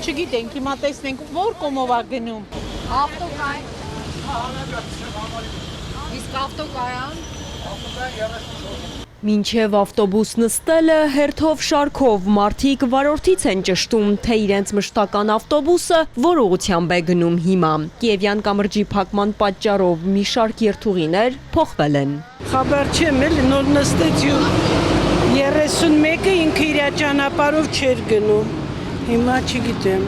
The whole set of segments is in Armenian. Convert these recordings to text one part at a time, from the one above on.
Չգիտենք, հիմա տեսնենք որ կոմով է գնում։ Ավտոկայան։ Իսկ ավտոկայան։ Մինչև ավտոբուս նստելը հերթով շարքով մարդիկ վարորդից են ճշտում, թե իրենց մշտական ավտոբուսը որ ուղղությամբ է գնում հիմա։ Կիևյան կամրջի փակման պատճառով մի շարք երթուղիներ փոխվել են։ Խաբար չեմ էլ նոր նստեց 31-ը ինքը իր ճանապարհով չէր գնում։ Հիմա չգիտեմ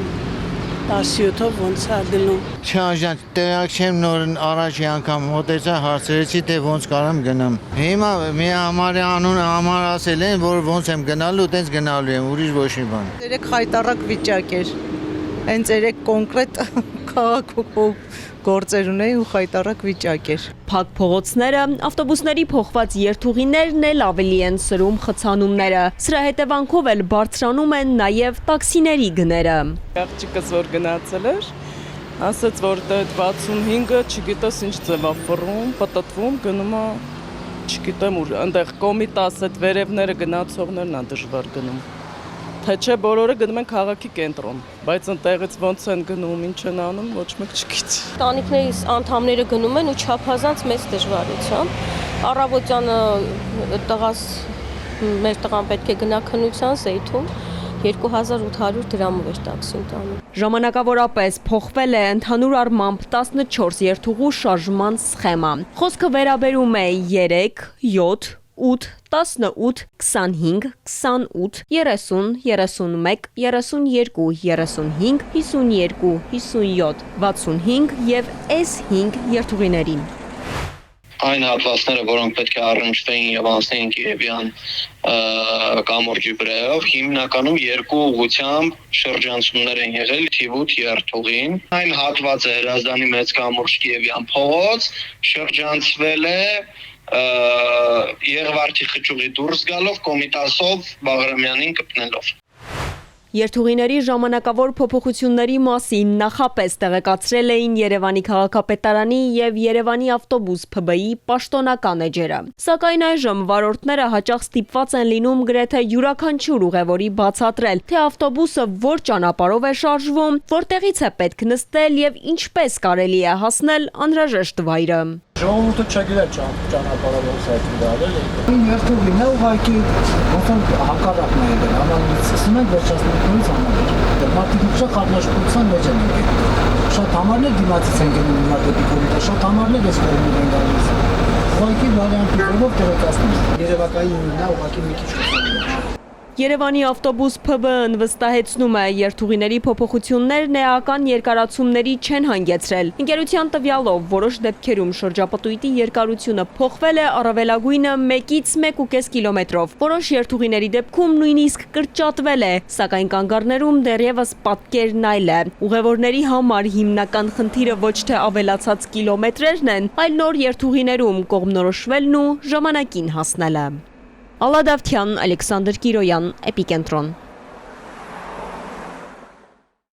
17-ով ոնց է գնում։ Չաժան, տեղակ չեմ նոր առաջի անգամ մոտեցա հարցրեցի թե ոնց կարամ գնամ։ Հիմա մի համարի անուն համար ասել են, որ ոնց եմ գնալու, տենց գնալու եմ, ուրիշ ոչ մի բան։ Երեք խայտարակ վիճակ էր։ Հենց երեք կոնկրետ քաղաքով գործեր ունեի ու խայտարակ վիճակ էր։ Փակ փողոցները, ավտոբուսների փոխված երթուղիներն էլ ավելի են սրում խցանումները։ Սրա հետևանքով էլ բարձրանում են նաև տաքսիների գները։ Աղջիկս որ գնացել էր, ասաց որ դա 65-ը չգիտես ինչ ձև է ֆռում, պտտվում, գնում է, չգիտեմ ուր, այնտեղ կոմիտաս այդ վերևները գնացողներն են դժվար գնում։ Թե չէ բոլորը գնում են քաղաքի կենտրոն, բայց այնտեղից ոնց են գնում, ինչ են անում, ոչ մեկ չգիտի։ Տանիքների անդամները գնում են ու չափազանց մեծ դժվարությամբ։ Առավոտյանը տղաս մեր տղան պետք է գնա քննության Զեյթուն 2800 դրամով էր տաքսին տանում։ Ժամանակավորապես փոխվել է ընդհանուր առմամբ 14 երթուղու շարժման սխեմա։ Խոսքը վերաբերում է 3, 7, 8, 18, 25, 28, 30, 31, 32, 35, 52, 57, 65 և S5 երթուղիներին։ Այն հատվածները, որոնք պետք է առնչվեին եւ անցնեին Կիևյան կամուրջի վրայով, հիմնականում երկու ուղղությամբ շրջանցումներ են եղել թիվ 8 երթուղին։ Այն հատվածը Հրազդանի մեծ կամուրջ Կիևյան փողոց շրջանցվել է Եղվարդի խճուղի դուրս գալով կոմիտասով Բաղրամյանին կպնելով։ Երթուղիների ժամանակավոր փոփոխությունների մասին նախապես տեղեկացրել էին Երևանի քաղաքապետարանի և Երևանի ավտոբուս ՓԲ-ի պաշտոնական էջերը։ Սակայն այժմ վարորդները հաճախ ստիպված են լինում գրեթե յուրաքանչյուր ուղևորի բացատրել, թե ավտոբուսը որ ճանապարհով է շարժվում, որտեղից է պետք նստել և ինչպես կարելի է հասնել անհրաժեշտ վայրը։ Ժողովուրդը չգիտեր ճանապարհով ուսակի դարել է։ Երթուղին է ուղղակի ոնց հակառակն է եղել, համանից սկսում են վերջացնելուց համարել։ Մարդիկ շատ խառնաշփոթության մեջ են եկել։ Շատ համարներ դիմացից են գնում հիմա դեպի կողմը, շատ համարներ էս կողմում են գալիս։ Ուղղակի վարիանտներով տեղեկացնում։ Երևակայի նույնն է ուղղակի մի քիչ ուսանում։ Երևանի ավտոբուս ՓԲ-ն վստահեցնում է, երթուղիների փոփոխություններն էական երկարացումների չեն հանգեցրել։ Ընկերության տվյալով որոշ դեպքերում շրջապտույտի երկարությունը փոխվել է առավելագույնը 1-ից 1.5 կիլոմետրով։ Որոշ երթուղիների դեպքում նույնիսկ կրճատվել է, սակայն կանգառներում դեռևս պատկերն այլ է։ Ուղևորների համար հիմնական խնդիրը ոչ թե ավելացած կիլոմետրերն են, այլ նոր երթուղիներում կողմնորոշվելն ու ժամանակին հասնելը։ Ալադավթյան, Ալեքսանդր Կիրոյան, Էպիկենտրոն։